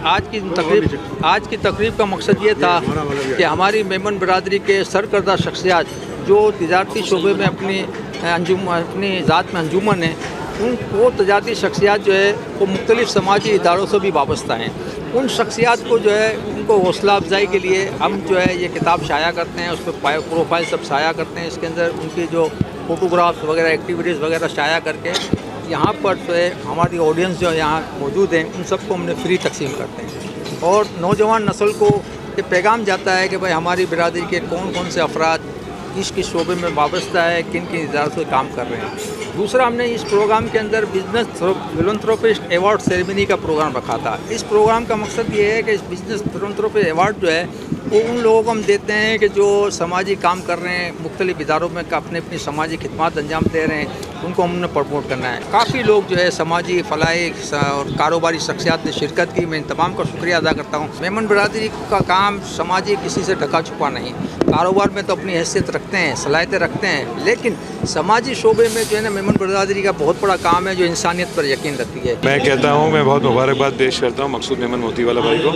आज की तकरीब का मकसद ये था कि हमारी मेमन बरादरी के सरकर्दा शख्सियात जो तजारती शोबे में अपनी ज़ात में अंजुमन है, वो तजारती शख्सियात जो है वो मुख्तलिफ़ समाजी इदारों से भी वाबस्ता हैं। उन शख्सियात को जो है उनको हौसला अफजाई के लिए हम जो है ये किताब शाया करते हैं, उस पर प्रोफाइल सब शाया करते हैं। इसके अंदर उनकी जो फ़ोटोग्राफ्स वगैरह, एक्टिविटीज़ वगैरह शाया करके यहाँ पर जो है हमारी ऑडियंस जो यहाँ मौजूद हैं उन सबको हमने फ्री तकसीम करते हैं। और नौजवान नस्ल को ये पैगाम जाता है कि भाई हमारी बिरादरी के कौन कौन से अफराद किस शोबे में वाबस्ता है, किन किन इदारों से काम कर रहे हैं। दूसरा, हमने इस प्रोग्राम के अंदर बिजनेस फिलंथ्रोपिस्ट अवार्ड सेरेमनी का प्रोग्राम रखा था। इस प्रोग्राम का मकसद ये है कि इस बिजनेस फिलंथ्रोपिस्ट अवार्ड जो है वो उन लोगों को हम देते हैं कि जो समाजी काम कर रहे हैं, मुख्तलिफ इदारों में अपनी समाजी खिदमत अंजाम दे रहे हैं, उनको हमने प्रमोट करना है। काफ़ी लोग जो है समाजी फलाई और कारोबारी शख्सियात ने शिरकत की। मैं इन तमाम का शुक्रिया अदा करता हूँ। मेमन बरादरी का काम समाजी किसी से ढका छुपा नहीं। कारोबार में तो अपनी हैसियत रखते हैं, सलाहियतें रखते हैं, लेकिन समाजी शोबे में जो है ना मेमन बरादरी का बहुत बड़ा काम है जो इंसानियत पर यकीन रखती है। मैं कहता हूँ, मैं बहुत मुबारकबाद पेश करता हूँ मकसूद मेमन मोतीवाला भाई को।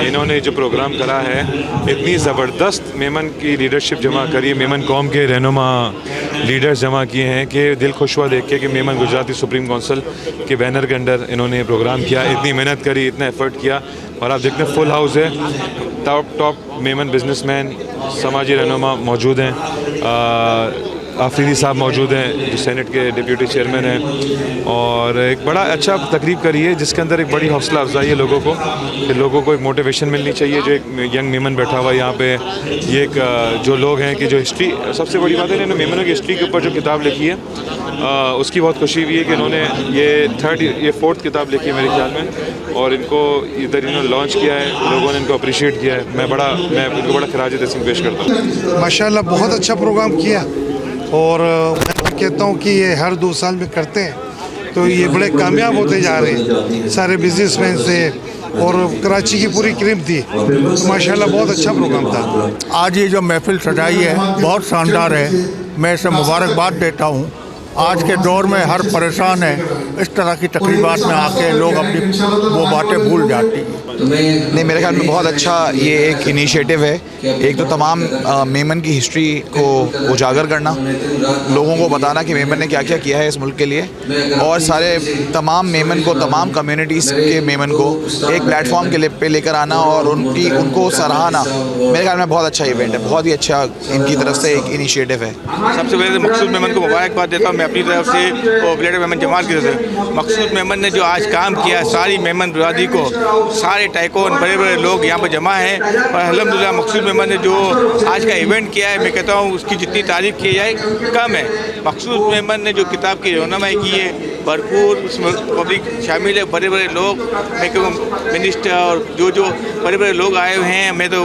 इन्होंने जो प्रोग्राम करा है, इतनी ज़बरदस्त मेमन की लीडरशिप जमा करी, मेमन कौम के रहनुमा लीडर्स जमा किए हैं कि दिल खुश हुआ देख के कि मेमन गुजराती सुप्रीम काउंसिल के बैनर के अंडर इन्होंने प्रोग्राम किया, इतनी मेहनत करी, इतना एफर्ट किया। और आप देखते हैं फुल हाउस है, टॉप मेमन बिजनेसमैन, समाजी रहनुमा मौजूद हैं। आफरीदी साहब मौजूद हैं जो सेनेट के डिप्यूटी चेयरमैन हैं, और एक बड़ा अच्छा तकरीब करी है जिसके अंदर एक बड़ी हौसला अफजाई है लोगों को, कि लोगों को एक मोटिवेशन मिलनी चाहिए। जो एक यंग मेमन बैठा हुआ है यहाँ पे, ये एक जो लोग हैं कि जो हिस्ट्री, सबसे बड़ी बात है इन्होंने मेमनों की हिस्ट्री के ऊपर जो किताब लिखी है उसकी बहुत खुशी हुई है कि इन्होंने ये फोर्थ किताब लिखी है मेरे ख्याल में, और इनको इधर इन्होंने लॉन्च किया है, लोगों ने इनको अप्रिशिएट किया है। मैं इनको बड़ा खराज तहसीन पेश करता हूँ। माशाल्लाह बहुत अच्छा प्रोग्राम किया, और मैं कहता हूँ कि ये हर 2 साल में करते हैं तो ये बड़े कामयाब होते जा रहे हैं सारे बिजनेसमैन से, और कराची की पूरी क्रीम थी, तो माशाल्लाह बहुत अच्छा प्रोग्राम था। आज ये जो महफिल सजाई है बहुत शानदार है, मैं इसे मुबारकबाद देता हूँ। आज के दौर में हर परेशान है, इस तरह की तकरीबात में आके लोग अपनी वो बातें भूल जाती हैं। नहीं, मेरे ख्याल में बहुत अच्छा ये एक इनिशिएटिव है। एक तो तमाम मेमन की हिस्ट्री को उजागर करना, लोगों को बताना कि मेमन ने क्या क्या किया है इस मुल्क के लिए, और सारे तमाम मेमन को, तमाम कम्युनिटीज़ के मेमन को एक प्लेटफॉर्म के पे लेकर आना और उनको सराहना। मेरे ख्याल में बहुत अच्छा इवेंट है, बहुत ही अच्छा इनकी तरफ से एक इनिशिएटिव है। सबसे पहले मकसूद मेमन को मुबारकबाद देता हूँ मैं अपनी तरफ से, और ब्लेडर मेमन जमाल की तरफ से। मकसूद मेमन ने जो आज काम किया, सारी मेमन बरादरी को, सारे टाइकोन, बड़े बड़े लोग यहाँ पर जमा हैं, और अल्हम्दुलिल्लाह मकसूद मेमन ने जो आज का इवेंट किया है, मैं कहता हूँ उसकी जितनी तारीफ़ की जाए कम है। मकसूद मेमन ने जो किताब की रहनुमाई की है, भरपूर उसमें पब्लिक शामिल है, बड़े बड़े लोग, मैं कहूँ मिनिस्टर और जो बड़े बड़े लोग आए हुए हैं। मैं तो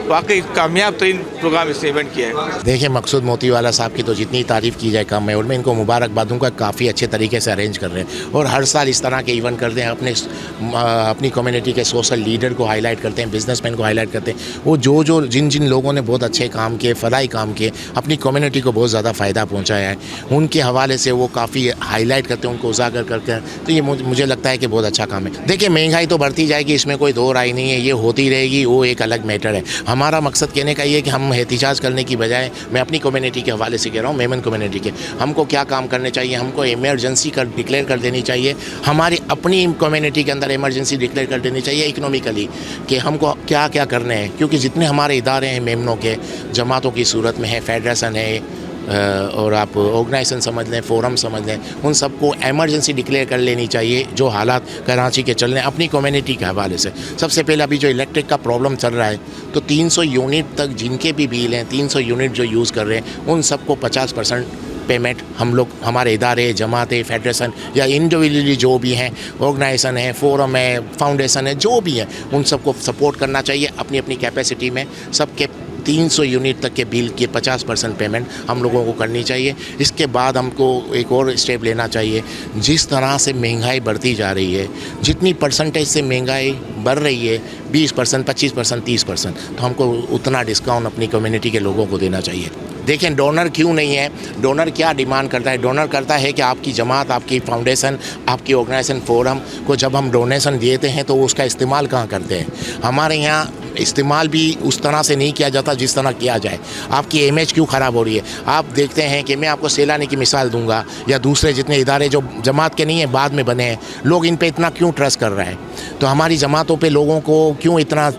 वाकई कामयाब तरीन प्रोग्राम इसने इवेंट किया है। देखिए, मकसूद मोतीवाला साहब की तो जितनी तारीफ़ की जाए कम है, और मैं इनको मुबारकबाद दूंगा, काफ़ी अच्छे तरीके से अरेंज कर रहे हैं, और हर साल इस तरह के इवेंट करते हैं। अपनी कम्युनिटी के सोशल लीडर को हाईलाइट करते हैं, बिजनेसमैन को हाईलाइट करते हैं। वो जिन लोगों ने बहुत अच्छे काम किए, फलाई काम किए, अपनी कम्युनिटी को बहुत ज़्यादा फ़ायदा पहुँचाया है, उनके हवाले से वो काफ़ी हाईलाइट करते हैं, उनको उजागर करते हैं। तो ये मुझे लगता है कि बहुत अच्छा काम है। देखिए, महंगाई तो बढ़ती जाएगी, इसमें कोई दो राय नहीं है, ये होती रहेगी, वो एक अलग मैटर है। हमारा मकसद कहने का ये कि हम एहतिजाज करने की बजाय, मैं अपनी कम्युनिटी के हवाले से कह रहा हूँ, मेमन कम्युनिटी के, हमको क्या काम करने चाहिए, हमको इमरजेंसी डिक्लेयर कर देनी चाहिए। हमारी अपनी कम्युनिटी के अंदर इमरजेंसी डिक्लेयर कर देनी चाहिए इकोनॉमिकली, कि हमको क्या क्या करने हैं, क्योंकि जितने हमारे इदारे हैं मेमनों के, जमातों की सूरत में है, फेडरेशन है, और आप ऑर्गेनाइजेशन समझ लें, फोरम समझ लें, उन सबको एमरजेंसी डिक्लेयर कर लेनी चाहिए जो हालात कराची के चल रहे हैं अपनी कम्युनिटी के हवाले से। सबसे पहले अभी जो इलेक्ट्रिक का प्रॉब्लम चल रहा है, तो 300 यूनिट तक जिनके भी बिल हैं, 300 यूनिट जो यूज़ कर रहे हैं, उन सबको 50% पेमेंट हम लोग, हमारे इदारे, जमातें, फेडरेशन या इंडिविजुअली जो भी हैं, ऑर्गेनाइजेशन है, फोरम है, फाउंडेशन है, जो भी है, उन सबको सपोर्ट करना चाहिए अपनी अपनी कैपेसिटी में। सबके 300 यूनिट तक के बिल की 50% पेमेंट हम लोगों को करनी चाहिए। इसके बाद हमको एक और स्टेप लेना चाहिए। जिस तरह से महंगाई बढ़ती जा रही है, जितनी परसेंटेज से महंगाई बढ़ रही है, 20%, 25%, 30%, तो हमको उतना डिस्काउंट अपनी कम्युनिटी के लोगों को देना चाहिए। देखें डोनर क्यों नहीं है, डोनर क्या डिमांड करता है। डोनर करता है कि आपकी जमात, आपकी फाउंडेशन, आपकी ऑर्गेनाइजेशन फोरम को जब हम डोनेशन देते हैं तो उसका इस्तेमाल कहाँ करते हैं। हमारे यहाँ इस्तेमाल भी उस तरह से नहीं किया जाता जिस तरह किया जाए। आपकी इमेज क्यों ख़राब हो रही है। आप देखते हैं कि मैं आपको सैलानी की मिसाल दूंगा या दूसरे जितने इदारे जो जमात के नहीं हैं बाद में बने हैं, लोग इन पे इतना क्यों ट्रस्ट कर रहे हैं। तो हमारी जमातों पे लोगों को क्यों इतना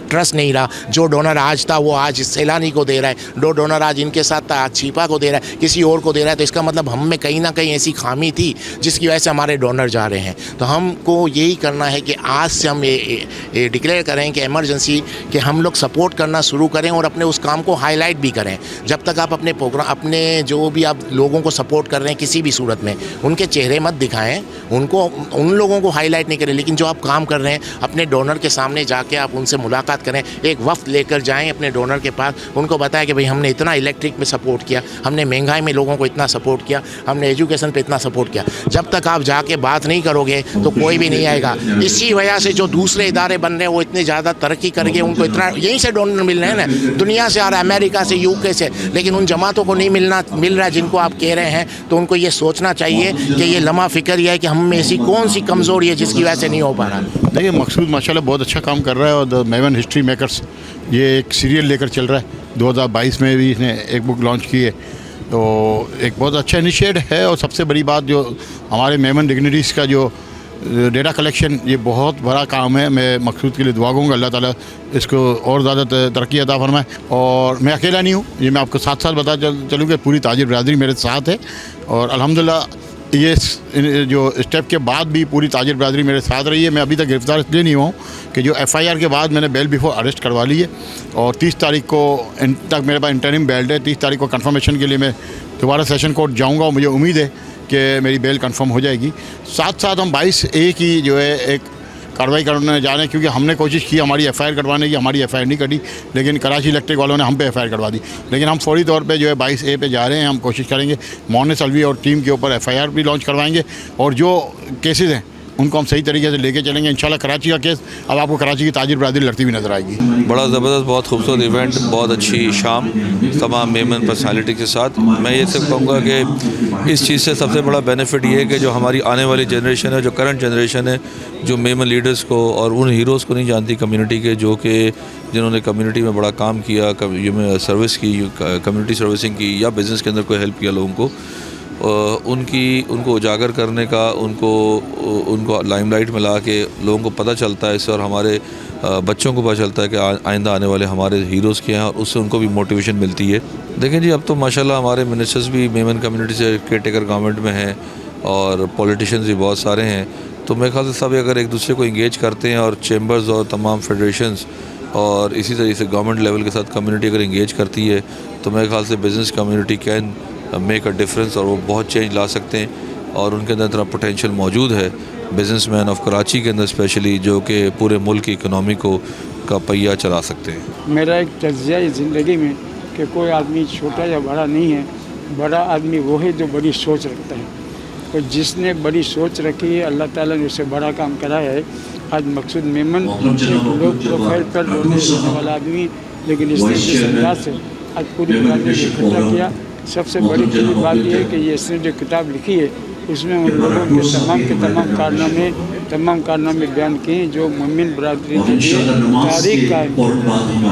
ट्रस्ट नहीं रहा। जो डोनर आज था वो आज सैलानी को दे रहा है, जो डोनर आज इनके साथ था आज छिपा को दे रहा है, किसी और को दे रहा है। तो इसका मतलब हम में कहीं ना कहीं ऐसी खामी थी जिसकी वजह से हमारे डोनर जा रहे हैं। तो हमको यही करना है कि आज से हम ये डिक्लेयर करें कि इमरजेंसी कि हम लोग सपोर्ट करना शुरू करें और अपने उस काम को हाईलाइट भी करें। जब तक आप अपने प्रोग्राम, अपने जो भी आप लोगों को सपोर्ट कर रहे हैं किसी भी सूरत में, उनके चेहरे मत दिखाएं, उनको उन लोगों को हाईलाइट नहीं करें। लेकिन जो आप काम कर रहे हैं अपने डोनर के सामने जाके आप उनसे मुलाकात करें, एक वफ्द लेकर जाएं अपने डोनर के पास, उनको बताएं कि भाई हमने इतना इलेक्ट्रिक में सपोर्ट किया, हमने महंगाई में लोगों को इतना सपोर्ट किया, हमने एजुकेशन पे इतना सपोर्ट किया। जब तक आप जाके बात नहीं करोगे तो कोई भी नहीं आएगा। इसी वजह से जो दूसरे इदारे बन रहे हैं वो इतने ज़्यादा तरक्की करके उनको इतना यहीं से डोनर मिल रहे हैं ना, दुनिया से आ रहा है, अमेरिका से, यूके से, लेकिन उन जमातों को नहीं मिल रहा है जिनको आप कह रहे हैं। तो उनको ये सोचना चाहिए कि ये लम्हा फ़िक्र यह है कि हम में ऐसी कौन सी कमज़ोरी है जिसकी वजह से नहीं हो पा रहा। देखिए मकसूद माशाल्लाह बहुत अच्छा काम कर रहा है और द मेमन हिस्ट्री मेकर्स ये एक सीरियल लेकर चल रहा है। 2022 में भी इसने एक बुक लॉन्च की है, तो एक बहुत अच्छा इनिशिएटिव है। और सबसे बड़ी बात जो हमारे मेमन डिग्निटीज़ का जो डेटा कलेक्शन, ये बहुत बड़ा काम है। मैं मकसूद के लिए दुआ करूँगा अल्लाह ताला इसको और ज़्यादा तरक्की अता फरमाए। और मैं अकेला नहीं हूँ, ये मैं आपको साथ साथ बता चलूँ कि पूरी ताजिर बरादरी मेरे साथ है। और अल्हम्दुलिल्लाह ये जो स्टेप के बाद भी पूरी ताजिर बरादरी मेरे साथ रही है। मैं अभी तक गिरफ़्तार इसलिए नहीं हुआ हूँ कि जो FIR के बाद मैंने बेल बिफोर अरेस्ट करवा ली है और 30 तारीख को तक मेरे पास इंटरिम बेल है। 30 तारीख को कंफर्मेशन के लिए मैं दोबारा सेशन कोर्ट जाऊँगा और मुझे उम्मीद है कि मेरी बेल कंफर्म हो जाएगी। साथ साथ हम 22A की जो है एक कार्रवाई करने जा रहे हैं, क्योंकि हमने कोशिश की हमारी FIR कटवाने की, हमारी FIR नहीं कटी, लेकिन कराची इलेक्ट्रिक वालों ने हम पे FIR कटवा दी। लेकिन हम फौरी तौर पे जो है 22A पे जा रहे हैं। हम कोशिश करेंगे मोहन अलवी और टीम के ऊपर FIR भी लॉन्च करवाएंगे और जो केसेस हैं उनको हम सही तरीके से लेके चलेंगे। इंशाल्लाह कराची का केस अब आपको कराची की ताजिर बरादरी लड़ती हुई नजर आएगी। बड़ा ज़बरदस्त, बहुत खूबसूरत इवेंट, बहुत अच्छी शाम तमाम मेमन पर्सनालिटी के साथ। मैं ये सिर्फ कहूँगा कि इस चीज़ से सबसे बड़ा बेनिफिट ये है कि जो हमारी आने वाली जनरेशन है, जो करंट जनरेशन है, जो मेमन लीडर्स को और उन हीरोज़ को नहीं जानती कम्युनिटी के, जो कि जिन्होंने कम्युनिटी में बड़ा काम किया, सर्विस की, कम्युनिटी सर्विसिंग की या बिज़नेस के अंदर कोई हेल्प किया लोगों को, उनको उजागर करने का, उनको लाइमलाइट में ला के लोगों को पता चलता है इससे, और हमारे बच्चों को पता चलता है कि आइंदा आने वाले हमारे हीरोज़ क्या हैं और उससे उनको भी मोटिवेशन मिलती है। देखें जी, अब तो माशाल्लाह हमारे मिनिस्टर्स भी मेमन कम्युनिटी से केयरटेकर गवर्नमेंट में हैं और पॉलिटिशियंस भी बहुत सारे हैं। तो मेरे ख्याल से सब अगर एक दूसरे को इंगेज करते हैं और चैम्बर्स और तमाम फेडरेशंस और इसी तरीके से गवर्नमेंट लेवल के साथ कम्युनिटी अगर इंगेज करती है तो मेरे ख्याल से business community can make a difference और वो बहुत चेंज ला सकते हैं। और उनके अंदर इतना पोटेंशियल मौजूद है बिजनेसमैन ऑफ कराची के अंदर स्पेशली, जो कि पूरे मुल्क की इकनॉमी को का पहिया चला सकते हैं। मेरा एक तज़किया है ज़िंदगी में कि कोई आदमी छोटा या बड़ा नहीं है, बड़ा आदमी वो है जो बड़ी सोच रखता है। तो जिसने बड़ी सोच रखी है अल्लाह ताला ने उससे बड़ा काम कराया है। आज मकसूद मेमन एक लो प्रोफाइल पर रोने वाला आदमी, लेकिन इसने जिस अंदाज से आज पूरी बात में इकट्ठा किया। सबसे बड़ी बात यह है कि ये इसने जो किताब लिखी है उसमें उन लोगों के तमाम कारनामे बयान किए जो मोमिन बरादरी के लिए तारीख का है।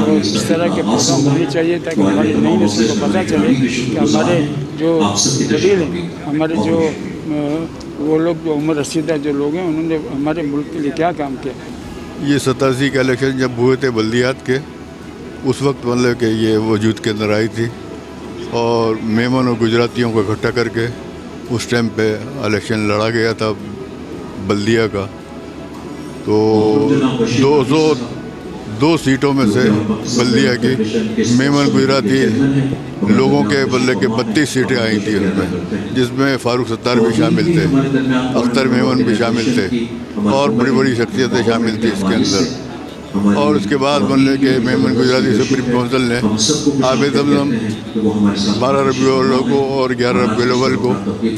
तो इस तरह के प्रोग्राम होने चाहिए ताकि हमारी नई नस्ल को पता चले कि हमारे जो वडील हैं, हमारे जो वो लोग जो उम्र रसीदा जो लोग हैं, उन्होंने हमारे मुल्क के लिए क्या काम किया। ये 87 के इलेक्शन जब हुए थे बल्दियात के, उस वक्त मतलब कि ये वजूद के अंदर आई थी और मेमन और गुजरातियों को इकट्ठा करके उस टाइम पे इलेक्शन लड़ा गया था बल्दिया का। तो 202 सीटों में से बल्दिया की मेमन गुजराती लोगों के बल्ले के 32 सीटें आई थी उसमें, जिसमें फ़ारूक सत्तार भी शामिल थे, अख्तर मेमन भी शामिल थे और बड़ी बड़ी शख्सियतें शामिल थी इसके अंदर। और उसके बाद बनने के मेमन गुजराती सुप्रीम काउंसिल ने आब ज़मज़म 12 रबीउल अव्वल को और 11 रबीउल अव्वल को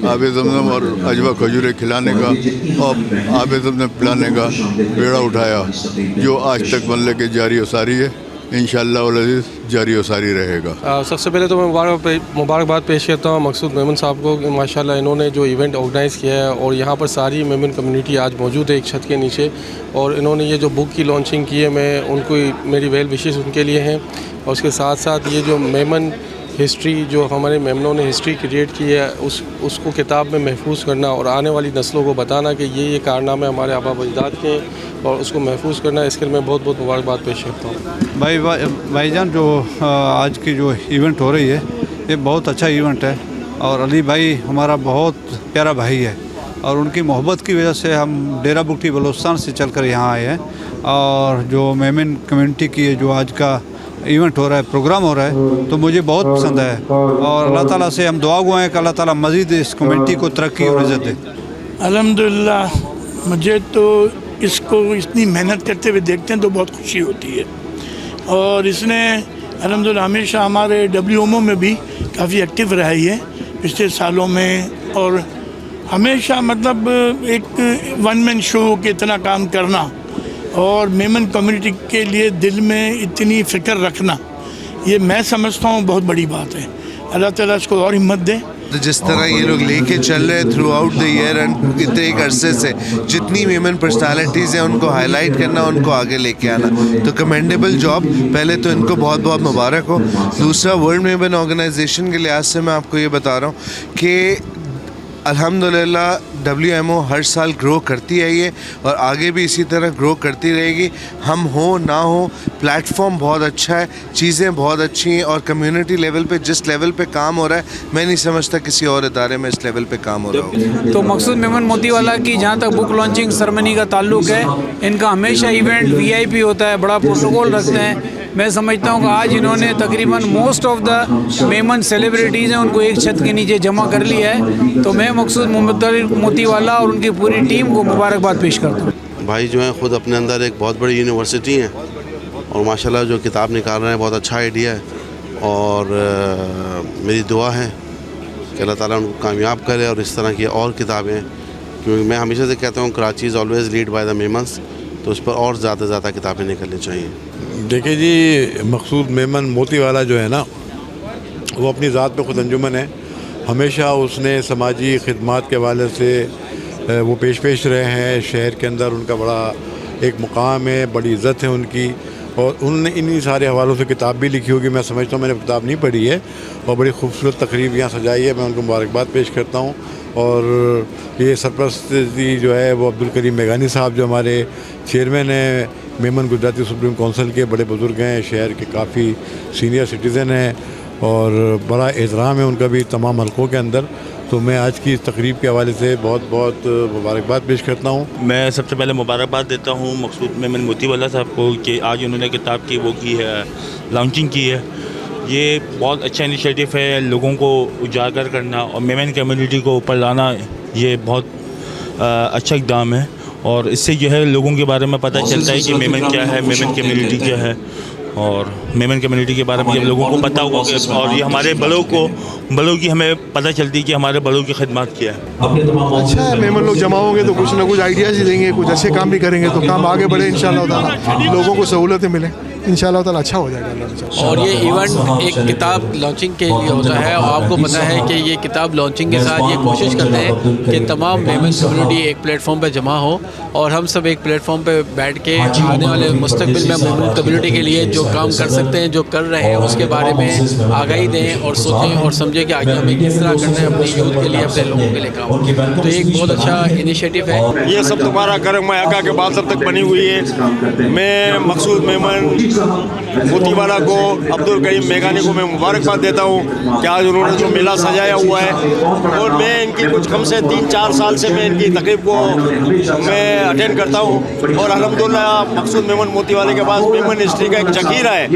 आब ज़मज़म और अजवा खजूरें खिलाने का और आब ज़मज़म पिलाने का बेड़ा उठाया, जो आज तक बनने के जारी और सारी है। इंशाअल्लाह वल अज़ीज़ जारी व सारी रहेगा। सबसे पहले तो मैं मुबारकबाद पेश करता हूँ मकसूद मेमन साहब को कि माशाल्लाह इन्होंने जो इवेंट ऑर्गेनाइज़ किया है और यहाँ पर सारी मेमन कम्युनिटी आज मौजूद है एक छत के नीचे, और इन्होंने ये जो बुक की लॉन्चिंग की है, मैं उनको मेरी वेल विशेस उनके लिए हैं। और उसके साथ साथ ये जो मेमन हिस्ट्री जो हमारे मेमनों ने हिस्ट्री क्रिएट की है उसको किताब में महफूज करना और आने वाली नस्लों को बताना कि ये कारनामे हमारे आबा अजदाद के और उसको महफूज करना, इसके लिए मैं बहुत बहुत मुबारकबाद पेश करता हूँ। भाईजान जो आज की जो इवेंट हो रही है ये बहुत अच्छा इवेंट है और अली भाई हमारा बहुत प्यारा भाई है और उनकी मोहब्बत की वजह से हम डेरा बुगटी बलूचिस्तान से चलकर यहाँ आए हैं। और जो मेमन कम्युनिटी की जो आज का इवेंट हो रहा है, प्रोग्राम हो रहा है, तो मुझे बहुत पसंद है और अल्लाह ताला से हम दुआ गो हैं कि अल्लाह ताला मज़ीद इस कम्युनिटी को तरक्की और इज़्ज़त दे। अल्हम्दुलिल्लाह, मुझे तो इसको इतनी मेहनत करते हुए देखते हैं तो बहुत खुशी होती है। और इसने अल्हम्दुलिल्लाह हमेशा हमारे WMO में भी काफ़ी एक्टिव रहा है पिछले सालों में, और हमेशा मतलब एक वन मैन शो की इतना काम करना और मेमन कम्युनिटी के लिए दिल में इतनी फ़िक्र रखना, ये मैं समझता हूँ बहुत बड़ी बात है। अल्लाह ताला इसको और हिम्मत दे। तो जिस तरह ये लोग लेके चल रहे हैं through out the year and इतने एक अरसे से जितनी मेमन पर्सनालिटीज़ हैं उनको हाईलाइट करना, उनको आगे लेके आना, तो कमेंडेबल जॉब। पहले तो इनको बहुत बहुत मुबारक हो। दूसरा, वर्ल्ड मेमन ऑर्गेनाइजेशन के लिहाज से मैं आपको ये बता रहा हूँ कि अल्हम्दुलिल्लाह WMO हर साल ग्रो करती है ये और आगे भी इसी तरह ग्रो करती रहेगी। हम हो ना हो, प्लेटफॉर्म बहुत अच्छा है, चीज़ें बहुत अच्छी हैं और कम्युनिटी लेवल पे जिस लेवल पे काम हो रहा है, मैं नहीं समझता किसी और इदारे में इस लेवल पे काम हो रहा हो। तो मकसूद मेमन मोतीवाला की जहाँ तक बुक लॉन्चिंग सेरेमनी का ताल्लुक है, इनका हमेशा इवेंट VIP होता है, बड़ा प्रोटोकॉल रखते हैं। मैं समझता हूँ कि आज इन्होंने तकरीबन most of the Memon celebrities हैं उनको एक छत के नीचे जमा कर लिया है। तो मैं मकसूद मोतीवाला और उनकी पूरी टीम को मुबारकबाद पेश करता हूँ। भाई जो है ख़ुद अपने अंदर एक बहुत बड़ी यूनिवर्सिटी है और माशाल्लाह जो किताब निकाल रहे हैं बहुत अच्छा आइडिया है और मेरी दुआ है कि अल्लाह ताला उनको कामयाब करे और इस तरह की और किताबें, क्योंकि मैं हमेशा से कहता हूँ Karachi is always lead by the Memons, तो उस पर और ज़्यादा किताबें निकलनी चाहिए। देखिए जी, मकसूद मेमन मोतीवाला जो है ना, वो अपनी ज़ात पे ख़ुद अंजुमन है। हमेशा उसने समाजी खिदमात के हवाले से वो पेश रहे हैं। शहर के अंदर उनका बड़ा एक मुकाम है, बड़ी इज़्ज़त है उनकी, और उन्होंने इन्हीं सारे हवालों से किताब भी लिखी होगी। मैं समझता हूँ, मैंने किताब नहीं पढ़ी है, और बड़ी खूबसूरत तकरीब यहाँ सजाई है। मैं उनको मुबारकबाद पेश करता हूँ। और ये सरपरस्ती जो है वो अब्दुल करीम मेघानी साहब जो हमारे चेयरमैन हैं मेमन गुजराती सुप्रीम काउंसिल के, बड़े बुज़ुर्ग हैं, शहर के काफ़ी सीनियर सिटीज़न हैं और बड़ा एहतराम है उनका भी तमाम हलकों के अंदर। तो मैं आज की इस तकरीब के हवाले से बहुत बहुत मुबारकबाद पेश करता हूँ। मैं सबसे पहले मुबारकबाद देता हूँ मकसूद मेमन मोतीवाला साहब को कि आज उन्होंने किताब की वो की है, लॉन्चिंग की है। ये बहुत अच्छा इनिशिएटिव है, लोगों को उजागर करना और मेमन कम्युनिटी को ऊपर लाना, ये बहुत अच्छा इक़दाम है। और इससे जो है लोगों के बारे में पता चलता है कि मेमन क्या है, मेमन कम्युनिटी क्या है, और मेमन कम्युनिटी के बारे में जब लोगों को पता होगा और ये हमारे बड़ों की हमें पता चलती है कि हमारे बड़ों की खिदमत क्या है। अच्छा है, मेमन लोग जमा होंगे तो कुछ ना कुछ आइडियाज़ ही देंगे, कुछ अच्छे काम भी करेंगे तो काम आगे बढ़े इंशाअल्लाह ताला, लोगों को सहूलतें मिलें इंशाअल्लाह ताला, अच्छा हो जाएगा। और ये इवेंट एक किताब लॉन्चिंग के लिए होता है और आपको पता है कि ये किताब लॉन्चिंग के साथ ये कोशिश करते हैं कि तमाम मेमन कम्युनिटी एक प्लेटफॉर्म पर जमा हो और हम सब एक प्लेटफॉर्म पर बैठ के आने वाले मुस्तकबिल में मेमन कम्युनिटी के लिए जो काम कर सकते हैं, जो कर रहे हैं, उसके बारे में आगाही दें और सोचें और समझें कि आगे हमें किस तरह करना है अपनी यूथ के लिए, अपने लोगों के लिए काम। तो एक बहुत अच्छा इनिशिएटिव है। ये सब तुम्हारा कर्म है, आका के बाद सब तक बनी हुई है। मैं मकसूद मेमन मोतीवाला को, अब्दुल करीम मेघानी को मैं मुबारकबाद देता हूँ कि आज उन्होंने जो मेला सजाया हुआ है, और मैं इनकी कुछ कम से 3-4 साल से मैं इनकी तकरीब को मैं अटेंड करता हूँ। और अल्हम्दुलिल्लाह मकसूद मेमन मोतीवाले के पास मेमन हिस्ट्री का एक जखीरा है,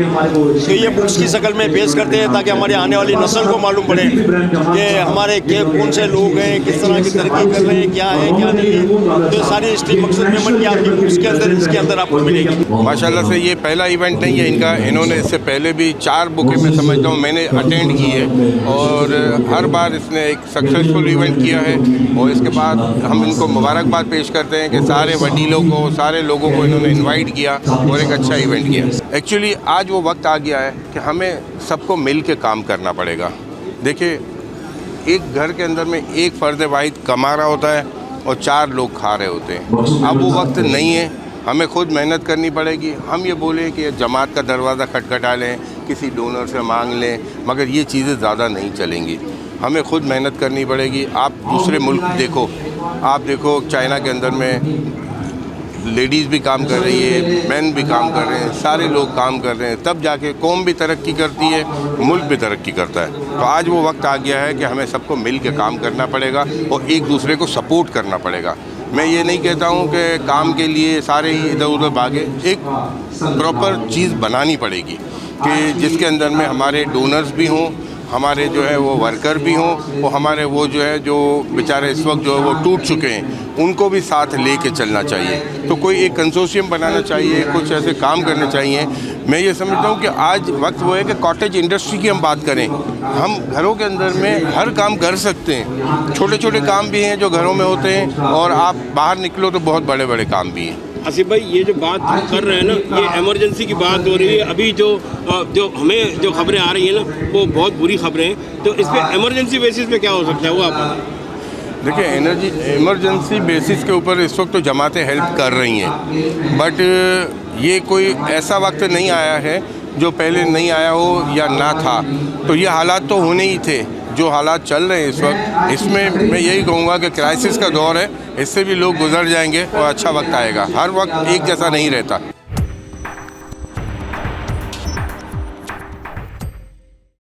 तो ये बुक्स की शक्ल में पेश करते हैं ताकि हमारी आने वाली नस्ल को मालूम पड़े कि हमारे कौन से लोग हैं, किस तरह की तरक्की कर रहे हैं, क्या है क्या नहीं है। तो सारी हिस्ट्री मकसूद मेमन की आपकी बुक्स के अंदर, इसके अंदर आपको मिलेगी। माशाल्लाह से ये पहला इवेंट इवेंट नहीं है इनका। इन्होंने इससे पहले भी 4 बुकें मैं समझता हूँ मैंने अटेंड की है और हर बार इसने एक सक्सेसफुल इवेंट किया है। और इसके बाद हम इनको मुबारकबाद पेश करते हैं कि सारे वडीलों को, सारे लोगों को इन्होंने इन्वाइट किया और एक अच्छा इवेंट किया। एक्चुअली आज वो वक्त आ गया है कि हमें सबको मिल के काम करना पड़ेगा। देखिए, एक घर के अंदर में एक फ़र्द वाहिद कमा रहा होता है और 4 लोग खा रहे होते हैं। अब वो वक्त नहीं है, हमें खुद मेहनत करनी पड़ेगी। हम ये बोलें कि जमात का दरवाज़ा खटखटा लें, किसी डोनर से मांग लें, मगर ये चीज़ें ज़्यादा नहीं चलेंगी। हमें खुद मेहनत करनी पड़ेगी। आप दूसरे मुल्क देखो, आप देखो चाइना के अंदर में लेडीज़ भी काम कर रही है, मैन भी काम कर रहे हैं, सारे लोग काम कर रहे हैं, तब जाके कौम भी तरक्की करती है, मुल्क भी तरक्की करता है। तो आज वो वक्त आ गया है कि हमें सबको मिल के काम करना पड़ेगा और एक दूसरे को सपोर्ट करना पड़ेगा। मैं ये नहीं कहता हूँ कि काम के लिए सारे ही इधर उधर भागे, एक प्रॉपर चीज़ बनानी पड़ेगी कि जिसके अंदर में हमारे डोनर्स भी हों, हमारे जो है वो वर्कर भी हों, और हमारे वो जो है जो बेचारे इस वक्त जो है वो टूट चुके हैं उनको भी साथ लेके चलना चाहिए। तो कोई एक कंसोर्शियम बनाना चाहिए, कुछ ऐसे काम करने चाहिए। मैं ये समझता हूँ कि आज वक्त वो है कि कॉटेज इंडस्ट्री की हम बात करें। हम घरों के अंदर में हर काम कर सकते हैं, छोटे छोटे काम भी हैं जो घरों में होते हैं, और आप बाहर निकलो तो बहुत बड़े बड़े काम भी हैं। आसिफ भाई, ये जो बात हम कर रहे हैं ना, ये इमरजेंसी की बात हो रही है। अभी जो हमें जो खबरें आ रही हैं ना, वो बहुत बुरी खबरें हैं। तो इस पर इमरजेंसी बेसिस पे क्या हो सकता है वो आप देखिए, इमरजेंसी बेसिस के ऊपर इस वक्त तो जमातें हेल्प कर रही हैं, बट ये कोई ऐसा वक्त नहीं आया है जो पहले नहीं आया हो या ना था। तो ये हालात तो होने ही थे जो हालात चल रहे हैं इस वक्त। इसमें मैं यही कहूँगा कि क्राइसिस का दौर है, इससे भी लोग गुजर जाएंगे और अच्छा वक्त आएगा। हर वक्त एक जैसा नहीं रहता।